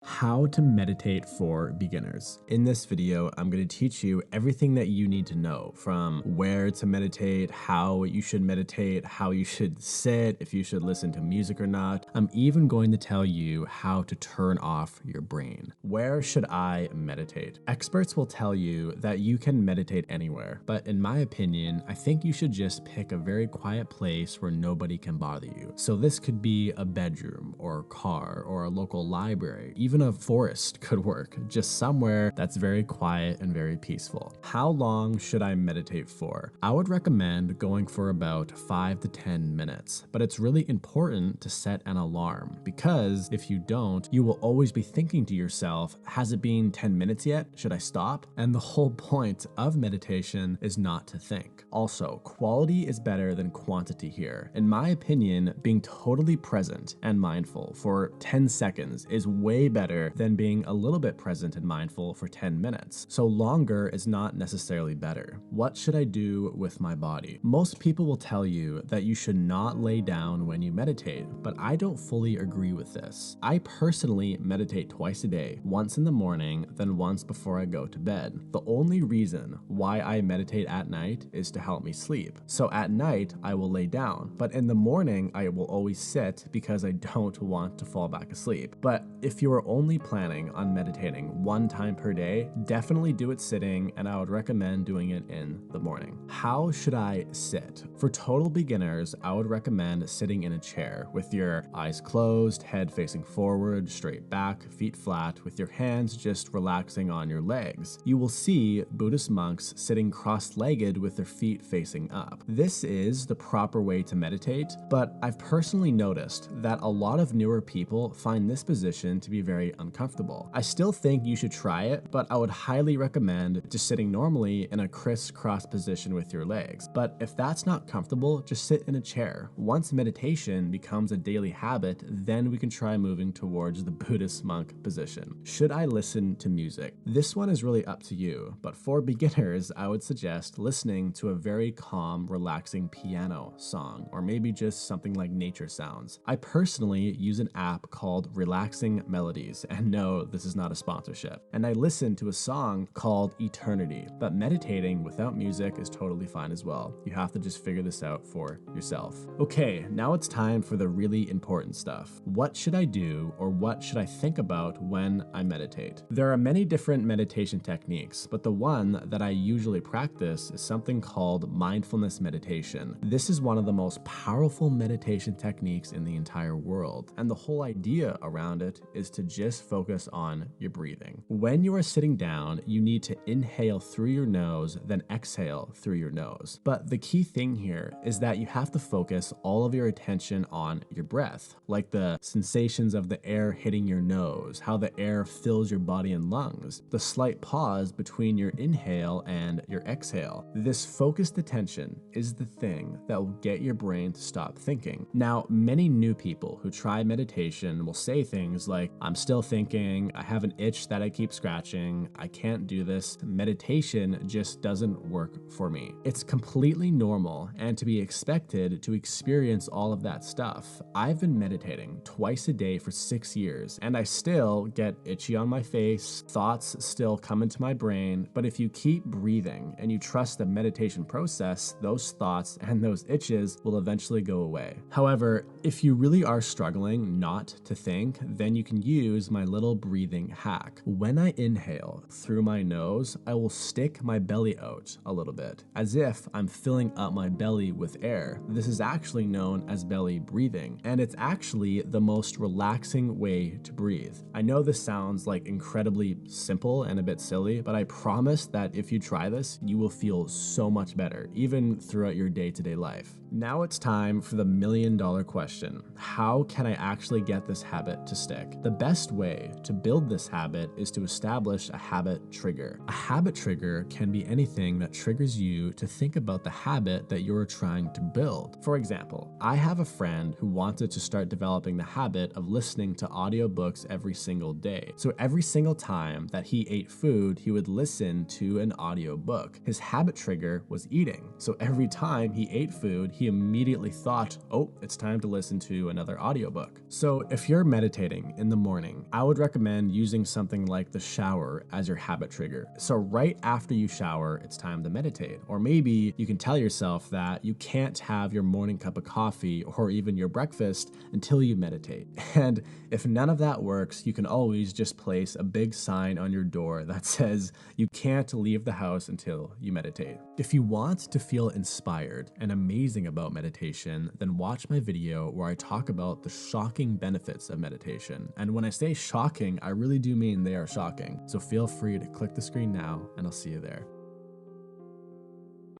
How to meditate for beginners. In this video, I'm going to teach you everything that you need to know, from where to meditate, how you should meditate, how you should sit, if you should listen to music or not. I'm even going to tell you how to turn off your brain. Where should I meditate? Experts will tell you that you can meditate anywhere, but in my opinion, I think you should just pick a very quiet place where nobody can bother you. So this could be a bedroom or a car or a local library. Even a forest could work, just somewhere that's very quiet and very peaceful. How long should I meditate for? I would recommend going for about 5 to 10 minutes, but it's really important to set an alarm because if you don't, you will always be thinking to yourself, has it been 10 minutes yet? Should I stop? And the whole point of meditation is not to think. Also, quality is better than quantity here. In my opinion, being totally present and mindful for 10 seconds is way better than being a little bit present and mindful for 10 minutes. So longer is not necessarily better. What should I do with my body? Most people will tell you that you should not lay down when you meditate, but I don't fully agree with this. I personally meditate twice a day, once in the morning, then once before I go to bed. The only reason why I meditate at night is to help me sleep. So at night, I will lay down, but in the morning, I will always sit because I don't want to fall back asleep. But if you are only planning on meditating one time per day, definitely do it sitting, and I would recommend doing it in the morning. How should I sit? For total beginners, I would recommend sitting in a chair with your eyes closed, head facing forward, straight back, feet flat, with your hands just relaxing on your legs. You will see Buddhist monks sitting cross-legged with their feet facing up. This is the proper way to meditate, but I've personally noticed that a lot of newer people find this position to be very uncomfortable. I still think you should try it, but I would highly recommend just sitting normally in a crisscross position with your legs. But if that's not comfortable, just sit in a chair. Once meditation becomes a daily habit, then we can try moving towards the Buddhist monk position. Should I listen to music? This one is really up to you, but for beginners, I would suggest listening to a very calm, relaxing piano song, or maybe just something like nature sounds. I personally use an app called Relaxing Melodies, and no, this is not a sponsorship. And I listen to a song called Eternity, but meditating without music is totally fine as well. You have to just figure this out for yourself. Okay, now it's time for the really important stuff. What should I do, or what should I think about when I meditate? There are many different meditation techniques, but the one that I usually practice is something called mindfulness meditation. This is one of the most powerful meditation techniques in the entire world, and the whole idea around it is to just focus on your breathing. When you are sitting down, you need to inhale through your nose, then exhale through your nose. But the key thing here is that you have to focus all of your attention on your breath, like the sensations of the air hitting your nose, how the air fills your body and lungs, the slight pause between your inhale and your exhale. This focused attention is the thing that will get your brain to stop thinking. Now, many new people who try meditation will say things like, I'm still thinking, I have an itch that I keep scratching, I can't do this, meditation just doesn't work for me. It's completely normal and to be expected to experience all of that stuff. I've been meditating twice a day for 6 years, and I still get itchy on my face, thoughts still come into my brain, but if you keep breathing and you trust the meditation process, those thoughts and those itches will eventually go away. However, if you really are struggling not to think, then you can use my little breathing hack. When I inhale through my nose, I will stick my belly out a little bit, as if I'm filling up my belly with air. This is actually known as belly breathing, and it's actually the most relaxing way to breathe. I know this sounds like incredibly simple and a bit silly, but I promise that if you try this, you will feel so much better, even throughout your day-to-day life. Now it's time for the million-dollar question. How can I actually get this habit to stick? The best way to build this habit is to establish a habit trigger. A habit trigger can be anything that triggers you to think about the habit that you're trying to build. For example, I have a friend who wanted to start developing the habit of listening to audiobooks every single day. So every single time that he ate food, he would listen to an audiobook. His habit trigger was eating. So every time he ate food, he immediately thought, oh, it's time to listen to another audiobook. So if you're meditating in the morning morning, I would recommend using something like the shower as your habit trigger. So right after you shower, it's time to meditate. Or maybe you can tell yourself that you can't have your morning cup of coffee or even your breakfast until you meditate. And if none of that works, you can always just place a big sign on your door that says you can't leave the house until you meditate. If you want to feel inspired and amazing about meditation, then watch my video where I talk about the shocking benefits of meditation. And when I say shocking, I really do mean they are shocking. So feel free to click the screen now and I'll see you there.